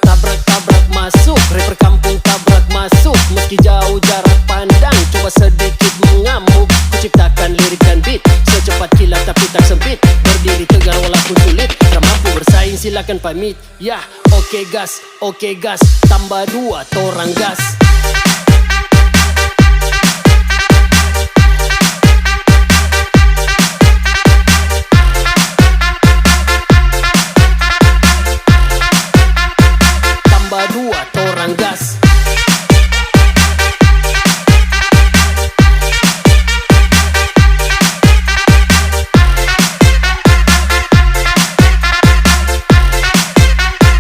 Tabrak-tabrak masuk, rapper kampung tabrak masuk. Meski jauh jarak pandang, coba sedikit mengamuk. Kuciptakan lirik dan beat, secepat kilat tapi tak sempit. Berdiri tegar walaupun sulit, tak mampu bersaing silakan pamit. Ya, oke gas, tambah 2 torang gas. Tambah 2 torang gas.